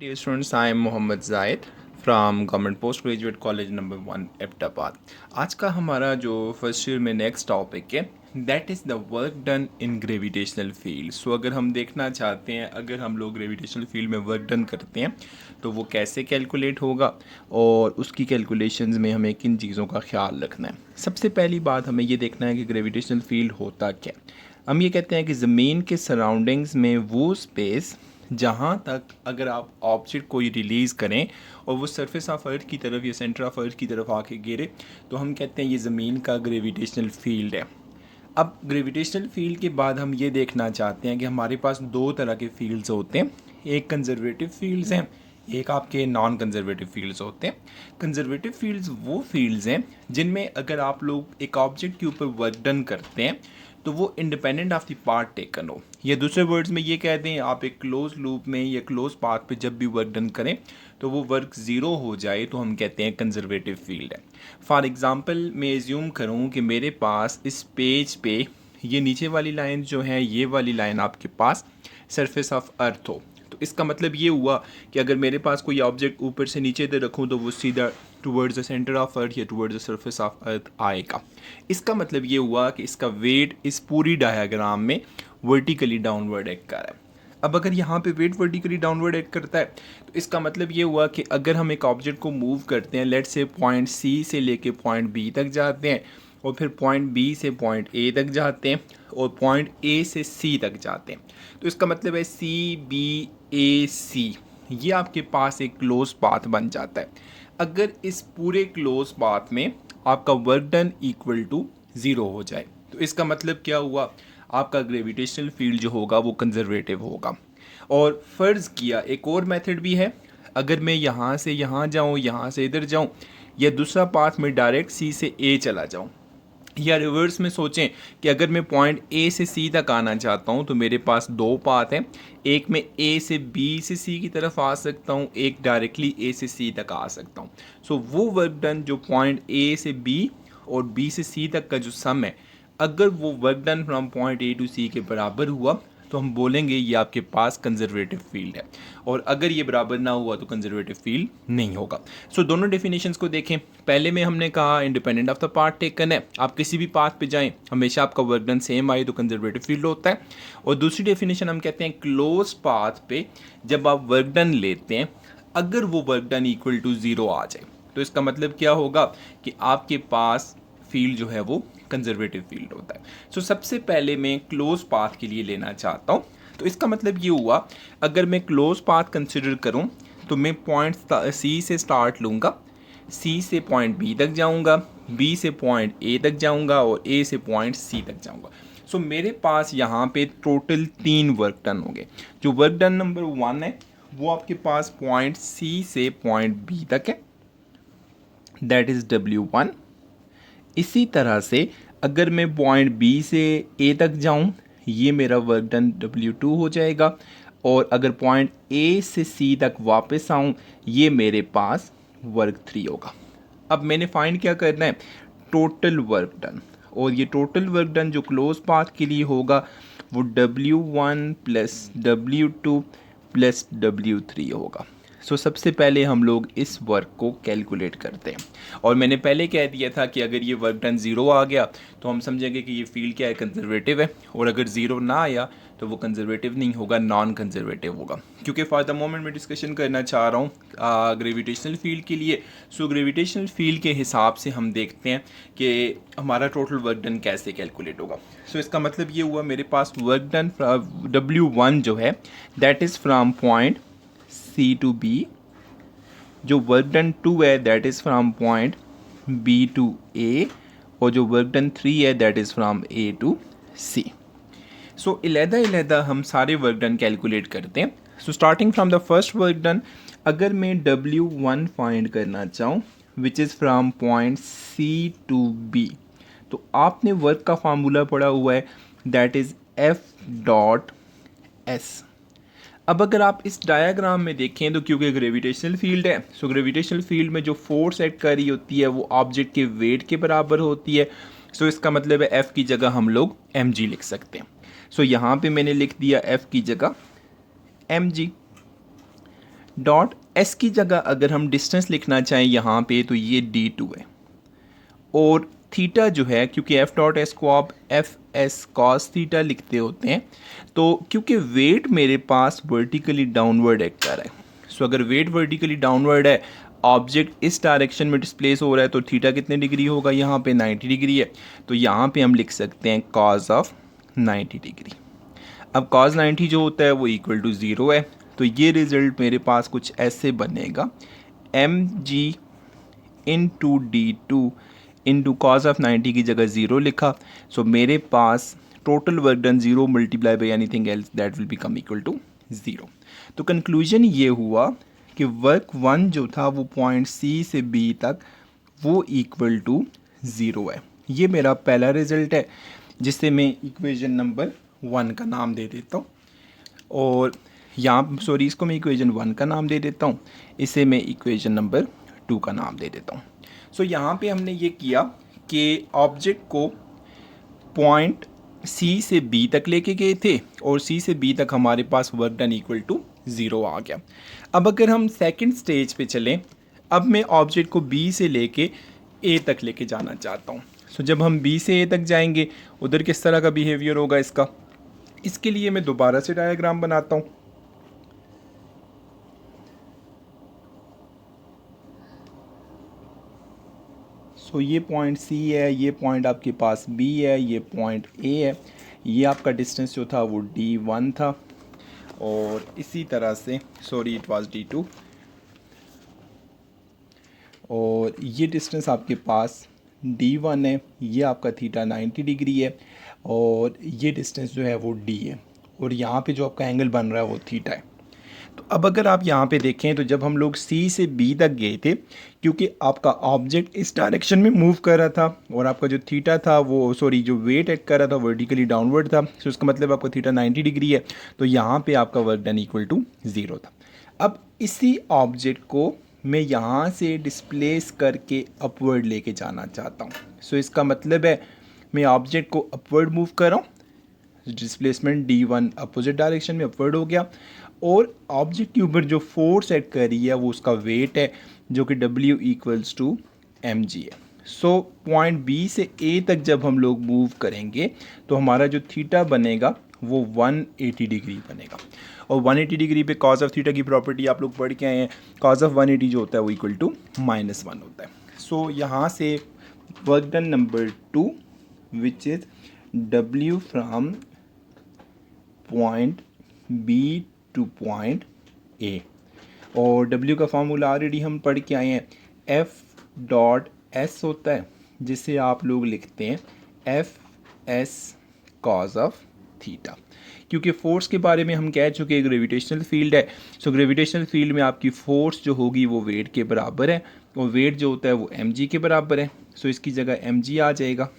Dear students, I am Mohammad Zaid from Government Postgraduate College number 1 Abbottabad. आज का हमारा जो फर्स्ट ईयर में नेक्स्ट टॉपिक है that is the work done in gravitational field. So अगर हम देखना चाहते हैं अगर हम लोग ग्रेविटेशनल फील्ड में वर्क डन करते हैं तो वो कैसे कैलकुलेट होगा और उसकी कैलकुलेशंस में हमें किन चीज़ों का ख्याल रखना है। सबसे पहली बात हमें ये देखना है कि ग्रेविटेशनल फील्ड होता क्या। हम ये कहते हैं कि ज़मीन के सराउंडिंग्स में वो स्पेस जहाँ तक अगर आप ऑब्जेक्ट कोई रिलीज़ करें और वो सरफेस ऑफ अर्थ की तरफ या सेंटर ऑफ अर्थ की तरफ आके गिरे तो हम कहते हैं ये ज़मीन का ग्रेविटेशनल फील्ड है। अब ग्रेविटेशनल फील्ड के बाद हम ये देखना चाहते हैं कि हमारे पास दो तरह के फील्ड्स होते हैं, एक कंजर्वेटिव फील्ड्स हैं, एक आपके नॉन कंजर्वेटिव फील्ड्स होते हैं। कंजर्वेटिव फील्ड्स वो फील्ड्स हैं जिनमें अगर आप लोग एक ऑब्जेक्ट के ऊपर वर्क डन करते हैं तो वो independent of the part taken हो, या दूसरे वर्ड्स में ये कहते हैं आप एक क्लोज लूप में या क्लोज पाथ पे जब भी वर्क डन करें तो वो वर्क ज़ीरो हो जाए तो हम कहते हैं कंजर्वेटिव फील्ड है। फॉर एग्ज़ाम्पल मैं एज्यूम करूँ कि मेरे पास इस पेज पे ये नीचे वाली लाइन जो है ये वाली लाइन आपके पास सरफेस ऑफ अर्थ हो, तो इसका मतलब ये हुआ कि अगर मेरे पास कोई ऑब्जेक्ट ऊपर से नीचे तक रखूँ तो वो सीधा towards the centre of earth या towards the surface of earth आएगा। इसका मतलब ये हुआ कि इसका वेट इस पूरी डायग्राम में वर्टिकली डाउनवर्ड एक्ट कर रहा है। अब अगर यहाँ पे वेट वर्टिकली डाउनवर्ड एक्ट करता है तो इसका मतलब ये हुआ कि अगर हम एक ऑब्जेक्ट को मूव करते हैं, लेट्स से पॉइंट सी से लेके पॉइंट बी तक जाते हैं और फिर पॉइंट बी से पॉइंट ए तक जाते हैं और पॉइंट ए से सी तक जाते हैं, तो इसका मतलब है सी बी ए सी, ये आपके पास एक क्लोज पाथ बन जाता है। अगर इस पूरे क्लोज पाथ में आपका work done equal to zero हो जाए तो इसका मतलब क्या हुआ, आपका ग्रेविटेशनल फील्ड जो होगा वो कंजर्वेटिव होगा। और फ़र्ज़ किया एक और मेथड भी है, अगर मैं यहाँ से यहाँ जाऊँ, यहाँ से इधर जाऊँ, या दूसरा पाथ में डायरेक्ट सी से ए चला जाऊँ, या रिवर्स में सोचें कि अगर मैं पॉइंट ए से सी तक आना चाहता हूं तो मेरे पास दो पाथ हैं, एक मैं ए से बी से सी की तरफ आ सकता हूं, एक डायरेक्टली ए से सी तक आ सकता हूं। सो वो वर्क डन जो पॉइंट ए से बी और बी से सी तक का जो सम है, अगर वो work done from point A to C के बराबर हुआ तो हम बोलेंगे ये आपके पास कंजर्वेटिव फील्ड है, और अगर ये बराबर ना हुआ तो कंजर्वेटिव फील्ड नहीं होगा। सो दोनों डेफिनेशंस को देखें। पहले में हमने कहा independent of the path taken है, आप किसी भी पाथ पे जाएं हमेशा आपका वर्क डन सेम आए तो कंजर्वेटिव फील्ड होता है। और दूसरी डेफिनेशन हम कहते हैं क्लोज पाथ पे जब आप वर्क डन लेते हैं अगर वो work done equal to zero आ जाए तो इसका मतलब क्या होगा कि आपके पास फील्ड जो है वो कंजर्वेटिव फील्ड होता है। सो सबसे पहले मैं क्लोज पाथ के लिए लेना चाहता हूँ, तो इसका मतलब ये हुआ अगर मैं क्लोज पाथ कंसिडर करूँ तो मैं पॉइंट सी से स्टार्ट लूँगा, सी से पॉइंट बी तक जाऊँगा, बी से पॉइंट ए तक जाऊँगा और ए से पॉइंट सी तक जाऊँगा। सो मेरे पास यहाँ पे टोटल 3 वर्क डन होंगे। जो वर्क डन नंबर 1 है वो आपके पास पॉइंट सी से पॉइंट बी तक है, दैट इज़ W1। इसी तरह से अगर मैं पॉइंट बी से ए तक जाऊं ये मेरा वर्क डन W2 हो जाएगा, और अगर पॉइंट ए से सी तक वापस आऊं ये मेरे पास वर्क 3 होगा। अब मैंने फाइंड क्या करना है, टोटल वर्क डन, और ये टोटल वर्क डन जो क्लोज पाथ के लिए होगा वो W1 plus W2 plus W3 होगा। सो सबसे पहले हम लोग इस वर्क को कैलकुलेट करते हैं, और मैंने पहले कह दिया था कि अगर ये वर्क डन ज़ीरो आ गया तो हम समझेंगे कि ये फील्ड क्या है, कंजर्वेटिव है, और अगर ज़ीरो ना आया तो वो कंजर्वेटिव नहीं होगा, नॉन कंजर्वेटिव होगा। क्योंकि फॉर द मोमेंट मैं डिस्कशन करना चाह रहा हूँ ग्रेविटेशनल फील्ड के लिए। सो ग्रेविटेशनल फील्ड के हिसाब से हम देखते हैं कि हमारा टोटल वर्क डन कैसे कैलकुलेट होगा। सो इसका मतलब ये हुआ मेरे पास वर्क डन W1 जो है that is from point C to B, जो वर्क डन 2 है that is from point B to A, और जो वर्क डन 3 है that is from A to C. So अलहदा हम सारे वर्क डन कैलकुलेट करते हैं। So starting from the first work done, अगर मैं W1 फाइंड करना चाहूँ which is from point C to B, तो आपने वर्क का फार्मूला पढ़ा हुआ है दैट इज़ F.S। अब अगर आप इस डायग्राम में देखें तो क्योंकि ग्रेविटेशनल फील्ड है, सो ग्रेविटेशनल फील्ड में जो फोर्स एक्ट कर रही होती है वो ऑब्जेक्ट के वेट के बराबर होती है। सो इसका मतलब है F की जगह हम लोग mg लिख सकते हैं। सो यहाँ पे मैंने लिख दिया F की जगह mg। डॉट एस की जगह अगर हम डिस्टेंस लिखना चाहें यहाँ पे तो ये d2 है, और थीटा जो है, क्योंकि एफ डॉट एस को आप एफ एस कॉस थीटा लिखते होते हैं, तो क्योंकि वेट मेरे पास वर्टिकली डाउनवर्ड एक्ट कर रहा है, सो अगर वेट वर्टिकली डाउनवर्ड है, ऑब्जेक्ट इस डायरेक्शन में डिस्प्लेस हो रहा है, तो थीटा कितने डिग्री होगा, यहाँ पे 90 डिग्री है, तो यहाँ पे हम लिख सकते हैं कॉस ऑफ 90 डिग्री। अब कॉस 90 जो होता है वो इक्वल टू 0 है, तो ये रिजल्ट मेरे पास कुछ ऐसे बनेगा, M G into D two into cos of 90 की जगह 0 लिखा, सो मेरे पास total work done 0 multiply by anything else that will become equal to 0। तो कंक्लूजन ये हुआ कि वर्क वन जो था वो पॉइंट सी से बी तक वो इक्वल टू 0 है। ये मेरा पहला रिजल्ट है, जिससे मैं इक्वेशन नंबर 1 का नाम दे देता हूँ, और यहाँ सॉरी इसको मैं इक्वेशन 1 का नाम दे देता हूँ, इसे मैं इक्वेशन नंबर 2 का नाम दे देता हूँ। सो यहाँ पे हमने ये किया कि ऑब्जेक्ट को पॉइंट सी से बी तक लेके गए थे, और सी से बी तक हमारे पास वर्क डन इक्वल टू 0 आ गया। अब अगर हम सेकंड स्टेज पे चलें, अब मैं ऑब्जेक्ट को बी से लेके ए तक लेके जाना चाहता हूँ। सो जब हम बी से ए तक जाएंगे, उधर किस तरह का बिहेवियर होगा इसका, इसके लिए मैं दोबारा से डायग्राम बनाता हूँ। सो ये पॉइंट सी है, ये पॉइंट आपके पास बी है, ये पॉइंट ए है, ये आपका डिस्टेंस जो था वो d1 था, और इसी तरह से सॉरी इट वाज d2, और ये डिस्टेंस आपके पास d1 है, ये आपका थीटा 90 डिग्री है, और ये डिस्टेंस जो है वो d है, और यहाँ पे जो आपका एंगल बन रहा है वो थीटा है। तो अब अगर आप यहाँ पे देखें, तो जब हम लोग C से B तक गए थे, क्योंकि आपका ऑब्जेक्ट इस डायरेक्शन में मूव कर रहा था, और आपका जो थीटा था वो सॉरी जो वेट एक्ट कर रहा था वर्टिकली डाउनवर्ड था, तो इसका मतलब आपका थीटा 90 डिग्री है, तो यहाँ पे आपका वर्क डन इक्वल टू 0 था। अब इसी ऑब्जेक्ट को मैं यहाँ से डिस्प्लेस करके अपवर्ड लेके जाना चाहता हूँ। सो इसका मतलब है मैं ऑब्जेक्ट को अपवर्ड मूव कर रहा हूँ, डिस्प्लेसमेंट d1 अपोजिट डायरेक्शन में अपवर्ड हो गया, और ऑब्जेक्ट के ऊपर जो फोर्स एक्ट कर रही है वो उसका वेट है, जो कि W इक्वल्स टू mg है। सो पॉइंट बी से ए तक जब हम लोग मूव करेंगे, तो हमारा जो थीटा बनेगा वो 180 डिग्री बनेगा, और 180 डिग्री पे कॉस ऑफ थीटा की प्रॉपर्टी आप लोग पढ़ के आए हैं, कॉस ऑफ 180 जो होता है वो इक्वल टू -1 होता है। सो यहाँ से work done number 2 which is W from point B to point A, और W का फार्मूला ऑलरेडी हम पढ़ के आए हैं, F डॉट एस होता है, जिसे आप लोग लिखते हैं F S cause of theta, क्योंकि फोर्स के बारे में हम कह चुके हैं ग्रेविटेशनल फील्ड है, सो ग्रेविटेशनल फील्ड में आपकी फोर्स जो होगी वो वेट के बराबर है, और वेट जो होता है वो mg के बराबर है, सो इसकी जगह mg आ जाएगा।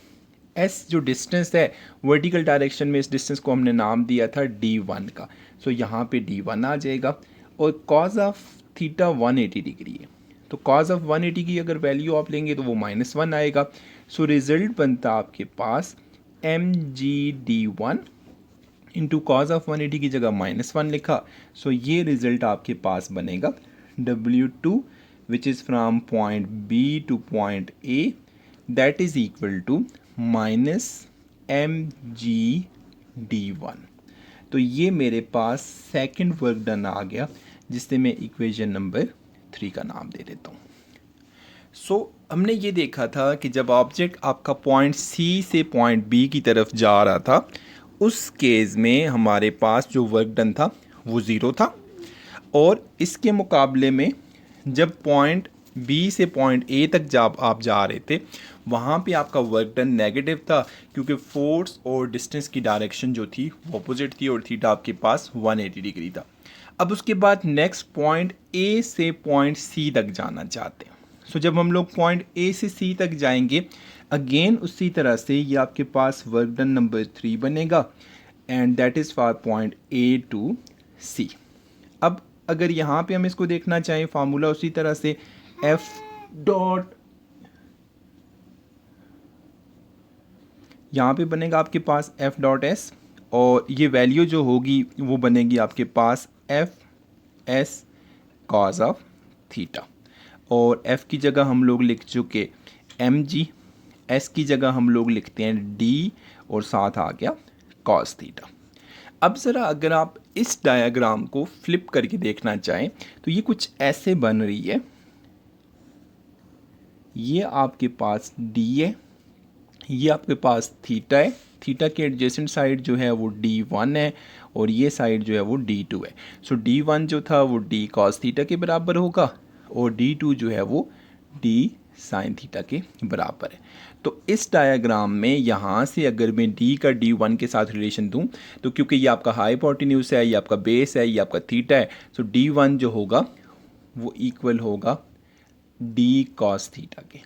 एस जो डिस्टेंस है वर्टिकल डायरेक्शन में, इस डिस्टेंस को हमने नाम दिया था d1 का, सो यहाँ पे d1 आ जाएगा, और कॉज ऑफ थीटा 180 डिग्री है, तो कॉज ऑफ 180 की अगर वैल्यू आप लेंगे तो वो -1 आएगा। सो रिजल्ट बनता आपके पास mg/d1 इंटू कॉज ऑफ 180 की जगह -1 लिखा, सो ये रिजल्ट आपके पास बनेगा W2 which is from point B to point A, that is equal to -mg/d1। तो ये मेरे पास सेकंड वर्क डन आ गया, जिससे मैं इक्वेशन नंबर 3 का नाम दे देता हूँ। सो हमने ये देखा था कि जब ऑब्जेक्ट आपका पॉइंट C से पॉइंट B की तरफ जा रहा था, उस केस में हमारे पास जो वर्क डन था वो 0 था, और इसके मुकाबले में जब पॉइंट B से पॉइंट A तक जब आप जा रहे थे, वहाँ पे आपका वर्क डन नेगेटिव था, क्योंकि फोर्स और डिस्टेंस की डायरेक्शन जो थी वो अपोजिट थी, और थीटा आपके पास 180 डिग्री था। अब उसके बाद नेक्स्ट पॉइंट A से पॉइंट C तक जाना चाहते हैं। सो जब हम लोग पॉइंट A से C तक जाएंगे, अगेन उसी तरह से ये आपके पास वर्क डन नंबर 3 बनेगा, and that is for point A to C। अब अगर यहाँ पे हम इसको देखना चाहें, फार्मूला उसी तरह से F डॉट यहाँ पे बनेगा आपके पास F डॉट S, और ये वैल्यू जो होगी वो बनेगी आपके पास F S cause of theta. और एफ़ की जगह हम लोग लिख चुके mg, एस की जगह हम लोग लिखते हैं d और साथ आ गया कॉस थीटा। अब ज़रा अगर आप इस डायग्राम को फ्लिप करके देखना चाहें तो ये कुछ ऐसे बन रही है। ये आपके पास d है, ये आपके पास थीटा है, थीटा के एडजेसेंट साइड जो है वो d1 है और ये साइड जो है वो d2 है। सो d1 जो था वो d cos थीटा के बराबर होगा और d2 जो है वो d sin थीटा के बराबर है। तो इस डायग्राम में यहाँ से अगर मैं d का d1 के साथ रिलेशन दूँ तो क्योंकि ये आपका हाइपोटेन्यूज है, ये आपका बेस है, ये आपका थीटा है, सो d1 जो होगा वो इक्वल होगा d cos थीटा के।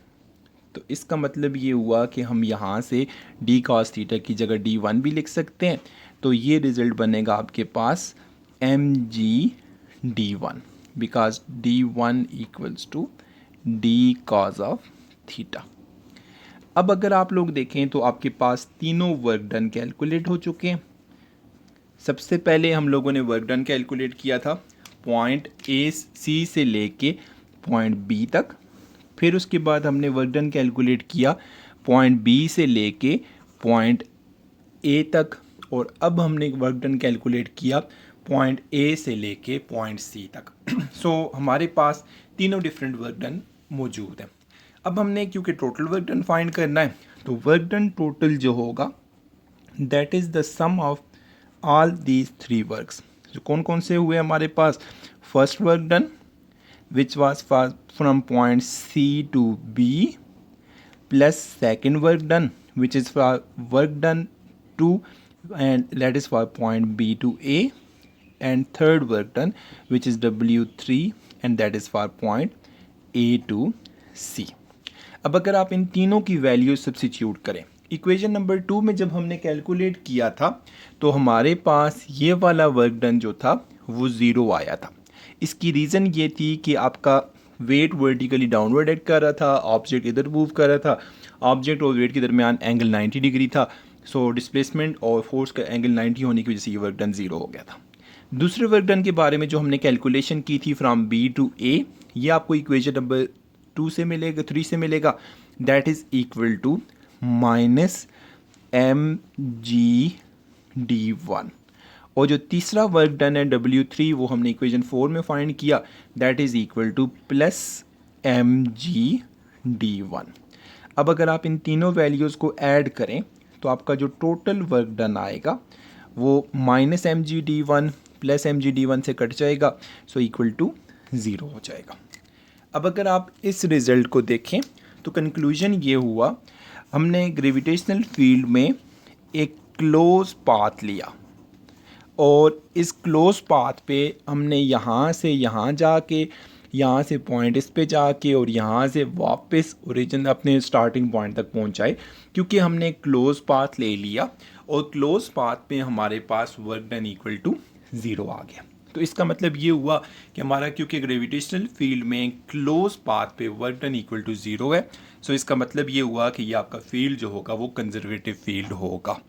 तो इसका मतलब ये हुआ कि हम यहाँ से d cos थीटा की जगह d1 भी लिख सकते हैं। तो ये रिज़ल्ट बनेगा आपके पास mg d1 because d1 equals to d cos of theta. अब अगर आप लोग देखें तो आपके पास तीनों वर्क डन कैलकुलेट हो चुके हैं। सबसे पहले हम लोगों ने वर्क डन कैलकुलेट किया था पॉइंट ए सी से लेके पॉइंट बी तक। फिर उसके बाद हमने वर्क डन कैलकुलेट किया पॉइंट बी से लेके पॉइंट ए तक। और अब हमने वर्क डन कैलकुलेट किया पॉइंट ए से लेके पॉइंट सी तक। सो हमारे पास तीनों डिफरेंट वर्क डन मौजूद हैं। अब हमने क्योंकि टोटल वर्क डन फाइंड करना है तो वर्क डन टोटल जो होगा that is the sum of all these three works. जो कौन कौन से हुए हमारे पास, first work done which was from point C to B plus second work done which is for work done to and that is for point B to A and third work done which is W3 and that is for point A to C। अब अगर आप इन तीनों की value substitute करें equation number 2 में जब हमने calculate किया था तो हमारे पास ये वाला वर्क डन जो था वो ज़ीरो आया था। इसकी रीज़न ये थी कि आपका वेट वर्टिकली डाउनवर्ड एक्ट कर रहा था, ऑब्जेक्ट इधर मूव कर रहा था, ऑब्जेक्ट और वेट के दरमियान एंगल 90 डिग्री था। सो डिस्प्लेसमेंट और फोर्स का एंगल 90 होने की वजह से ये वर्क डन ज़ीरो हो गया था। दूसरे वर्क डन के बारे में जो हमने कैलकुलेशन की थी फ्रॉम बी टू ए, ये आपको इक्वेशन नंबर 2 से मिलेगा, 3 से मिलेगा, that is equal to minus mg/d1। और जो तीसरा वर्क डन है W3 वो हमने इक्वेशन 4 में फाइंड किया, that is equal two plus mg/d1। अब अगर आप इन तीनों वैल्यूज़ को ऐड करें तो आपका जो टोटल वर्क डन आएगा वो माइनस mg/d1 प्लस mg/d1 से कट जाएगा, सो इक्वल टू ज़ीरो हो जाएगा। अब अगर आप इस रिज़ल्ट को देखें तो कंक्लूजन ये हुआ, हमने ग्रेविटेशनल फील्ड में एक क्लोज पाथ लिया और इस क्लोज पाथ पे हमने यहाँ से यहाँ जाके, यहाँ से पॉइंट इस पे जाके और यहाँ से वापस ओरिजिन अपने स्टार्टिंग पॉइंट तक पहुँचाए, क्योंकि हमने क्लोज पाथ ले लिया और क्लोज पाथ पे हमारे पास work done equal to zero आ गया। तो इसका मतलब ये हुआ कि हमारा क्योंकि ग्रेविटेशनल फील्ड में क्लोज पाथ पे work done equal to zero है, सो इसका मतलब ये हुआ कि ये आपका फील्ड जो होगा वो कंजर्वेटिव फील्ड होगा।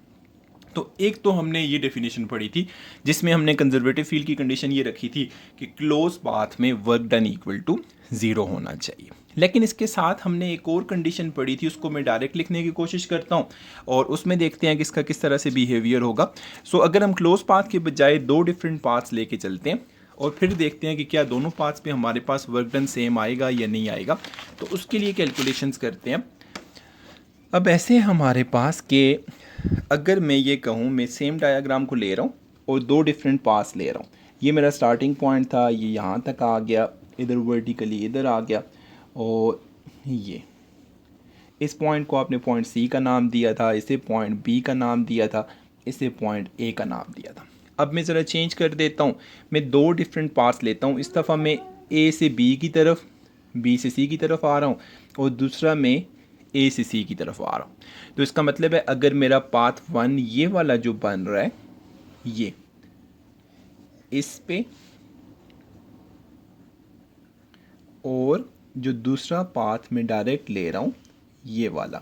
तो एक तो हमने ये डेफिनेशन पढ़ी थी जिसमें हमने कंजर्वेटिव फील्ड की कंडीशन ये रखी थी कि क्लोज पाथ में work done equal to zero होना चाहिए। लेकिन इसके साथ हमने एक और कंडीशन पढ़ी थी, उसको मैं डायरेक्ट लिखने की कोशिश करता हूँ और उसमें देखते हैं कि इसका किस तरह से बिहेवियर होगा। सो अगर हम क्लोज पाथ के बजाय दो डिफरेंट पाथ्स लेके चलते हैं और फिर देखते हैं कि क्या दोनों पाथ्स पे हमारे पास वर्क डन सेम आएगा या नहीं आएगा, तो उसके लिए कैलकुलेशंस करते हैं। अब ऐसे हमारे पास कि अगर मैं ये कहूँ मैं सेम डायग्राम को ले रहा हूँ और दो डिफरेंट पास ले रहा हूँ, ये मेरा स्टार्टिंग पॉइंट था, ये यहाँ तक आ गया, इधर वर्टिकली इधर आ गया और ये इस पॉइंट को आपने पॉइंट सी का नाम दिया था, इसे पॉइंट बी का नाम दिया था, इसे पॉइंट ए का नाम दिया था। अब मैं ज़रा चेंज कर देता हूँ, मैं दो डिफरेंट पास लेता हूँ। इस दफ़ा मैं ए से बी की तरफ, बी से सी की तरफ आ रहा हूँ और दूसरा मैं ए से सी की तरफ आ रहा हूँ। तो इसका मतलब है अगर मेरा पाथ 1 ये वाला जो बन रहा है ये इस पे, और जो दूसरा पाथ मैं डायरेक्ट ले रहा हूँ ये वाला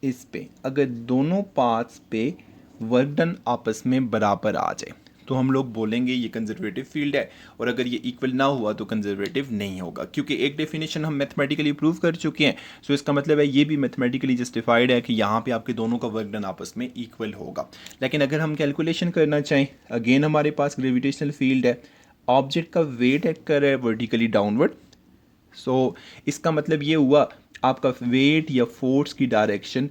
इस पे, अगर दोनों पाथ्स पे वर्क डन आपस में बराबर आ जाए तो हम लोग बोलेंगे ये कंजर्वेटिव फील्ड है, और अगर ये इक्वल ना हुआ तो कंजर्वेटिव नहीं होगा, क्योंकि एक डेफिनेशन हम मैथमेटिकली प्रूव कर चुके हैं। सो इसका मतलब है ये भी मैथमेटिकली जस्टिफाइड है कि यहाँ पे आपके दोनों का वर्क डन आपस में इक्वल होगा। लेकिन अगर हम कैलकुलेशन करना चाहें, अगेन हमारे पास ग्रेविटेशनल फील्ड है, ऑब्जेक्ट का वेट एक्ट कर रहा है वर्टिकली डाउनवर्ड। सो इसका मतलब ये हुआ आपका वेट या फोर्स की डायरेक्शन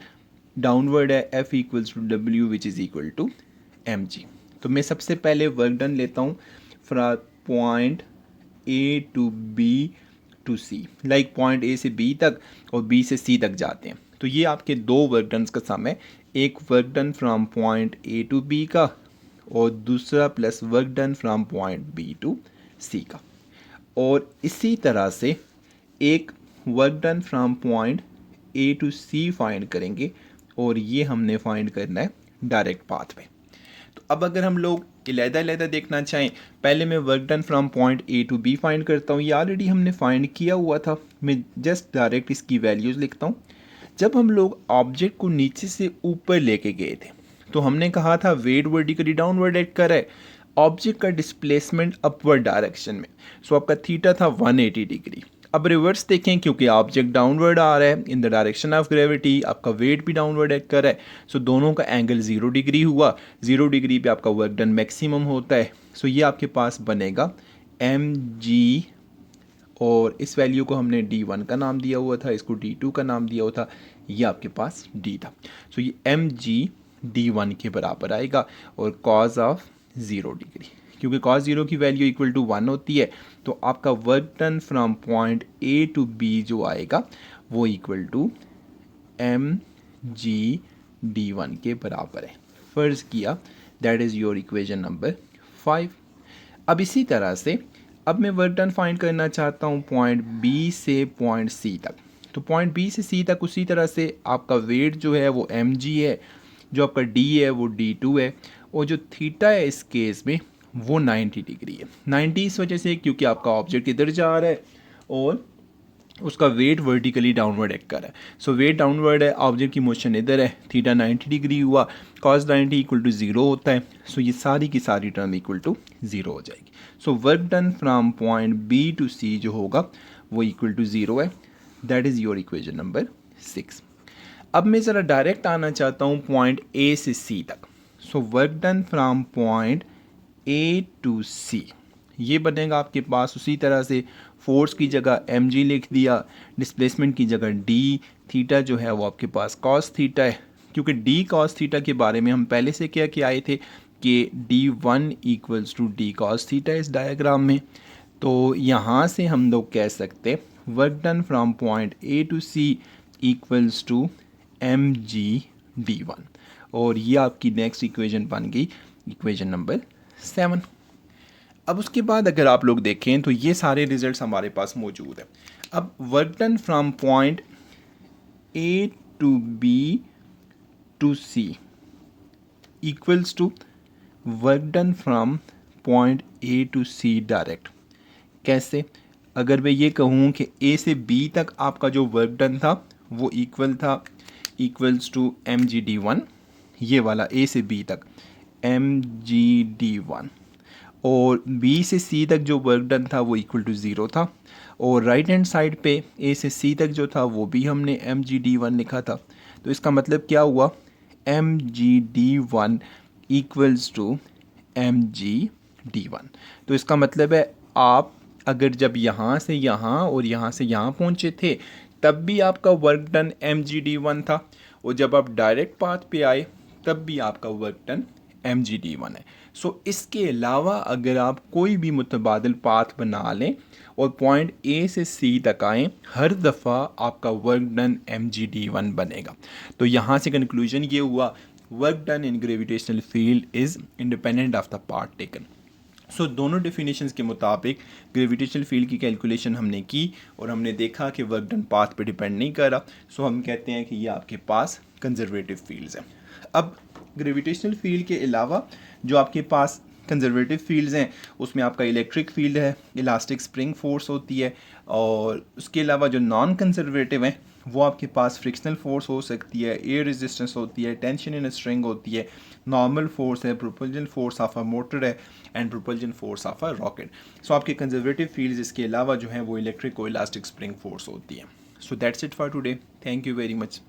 डाउनवर्ड है, F equals to W which is equal to mg। तो मैं सबसे पहले वर्क डन लेता हूँ from point A to B to C, like point A से B तक और B से C तक जाते हैं। तो ये आपके दो वर्क डन का सम है, एक work done from point A to B का और दूसरा plus work done from point B to C का। और इसी तरह से एक work done from point A to C find करेंगे, और ये हमने फाइंड करना है डायरेक्ट पाथ में। तो अब अगर हम लोग अलग-अलग देखना चाहें, पहले मैं work done from point A to B find करता हूँ। ये ऑलरेडी हमने फाइंड किया हुआ था, मैं जस्ट डायरेक्ट इसकी वैल्यूज़ लिखता हूँ। जब हम लोग ऑब्जेक्ट को नीचे से ऊपर लेके गए थे तो हमने कहा था वेट वर्टिकली डाउनवर्ड एक्ट कर रहा है, ऑब्जेक्ट का डिस्प्लेसमेंट अपवर्ड डायरेक्शन में। सो आपका थीटा था 180 डिग्री। अब रिवर्स देखें, क्योंकि ऑब्जेक्ट डाउनवर्ड आ रहा है in the direction of gravity, आपका वेट भी डाउनवर्ड एक्ट कर रहा है। सो दोनों का एंगल 0 डिग्री हुआ, 0 डिग्री पे आपका वर्क डन मैक्सिमम होता है। सो ये आपके पास बनेगा mg, और इस वैल्यू को हमने d1 का नाम दिया हुआ था, इसको d2 का नाम दिया हुआ था, ये आपके पास d था। सो ये mg d1 के बराबर आएगा, और कॉज ऑफ 0 डिग्री, क्योंकि कॉस 0 की वैल्यू इक्वल टू 1 होती है, तो आपका work done from point A to B जो आएगा वो इक्वल टू mg d1 के बराबर है। फ़र्ज़ किया, that is your equation number 5। अब इसी तरह से अब मैं वर्क डन फाइंड करना चाहता हूँ पॉइंट B से पॉइंट C तक। तो पॉइंट B से C तक उसी तरह से आपका वेट जो है वो mg है, जो आपका d है वो d2 है, और जो थीटा है इस केस में वो 90 डिग्री है। 90 इस वजह से क्योंकि आपका ऑब्जेक्ट इधर जा रहा है और उसका वेट वर्टिकली डाउनवर्ड एक्ट कर रहा है। सो वेट डाउनवर्ड है, ऑब्जेक्ट की मोशन इधर है, थीटा 90 डिग्री हुआ, कॉस 90 इक्वल टू 0 होता है। सो ये सारी की सारी टर्म इक्वल टू 0 हो जाएगी। So work done from point B to C जो होगा वो इक्वल टू 0 है। That is your equation number 6। अब मैं ज़रा डायरेक्ट आना चाहता हूँ पॉइंट A से C तक। So work done from point A to C, ये बनेगा आपके पास उसी तरह से, फोर्स की जगह mg लिख दिया, डिस्प्लेसमेंट की जगह d, थीटा जो है वो आपके पास कॉस थीटा है, क्योंकि d कॉस थीटा के बारे में हम पहले से क्या किया आए थे कि d1 equals to d cos theta इस डायग्राम में। तो यहाँ से हम लोग कह सकते work done from point A to C equals to mg d1, और ये आपकी नेक्स्ट इक्वेशन बन गई इक्वेशन नंबर 7। अब उसके बाद अगर आप लोग देखें तो ये सारे रिजल्ट्स हमारे पास मौजूद है। अब work done from point A to B to C equals to work done from point A to C direct. कैसे? अगर मैं ये कहूँ कि A से B तक आपका जो वर्क डन था वो इक्वल था इक्वल्स टू mg d1, ये वाला A से B तक mg d1, और B से C तक जो वर्क डन था वो इक्वल टू 0 था, और राइट हैंड साइड पे A से C तक जो था वो भी हमने mg d1 लिखा था। तो इसका मतलब क्या हुआ, mg d1 equals to mg d1। तो इसका मतलब है आप अगर जब यहाँ से यहाँ और यहाँ से यहाँ पहुँचे थे तब भी आपका वर्क डन mg d1 था, और जब आप डायरेक्ट पाथ पे आए तब भी आपका वर्क डन mg d1 है। सो इसके अलावा अगर आप कोई भी मुतबादिल पाथ बना लें और पॉइंट A से C तक आएँ, हर दफ़ा आपका वर्क डन mg d1 बनेगा। तो यहाँ से कंक्लूजन ये हुआ work done in gravitational field is independent of the path taken. So दोनों डेफिनेशंस के मुताबिक ग्रेविटेशनल फील्ड की कैलकुलेशन हमने की और हमने देखा कि वर्क डन पाथ पे डिपेंड नहीं कर रहा। सो हम कहते हैं कि ये आपके पास कंजर्वेटिव फील्ड्स हैं। अब ग्रेविटेशनल फील्ड के अलावा जो आपके पास कंजर्वेटिव फील्ड्स हैं उसमें आपका इलेक्ट्रिक फील्ड है, इलास्टिक स्प्रिंग फोर्स होती है, और उसके अलावा जो नॉन कंजर्वेटिव हैं वो आपके पास फ्रिक्शनल फोर्स हो सकती है, एयर रेजिस्टेंस होती है, टेंशन इन स्ट्रिंग होती है, नॉर्मल फोर्स है, propulsion force of a motor है and propulsion force of a rocket. So आपके कंजर्वेटिव फील्ड्स इसके अलावा जो है वो इलेक्ट्रिक को इलास्टिक स्प्रिंग फोर्स होती है। So that's it for today, thank you very much.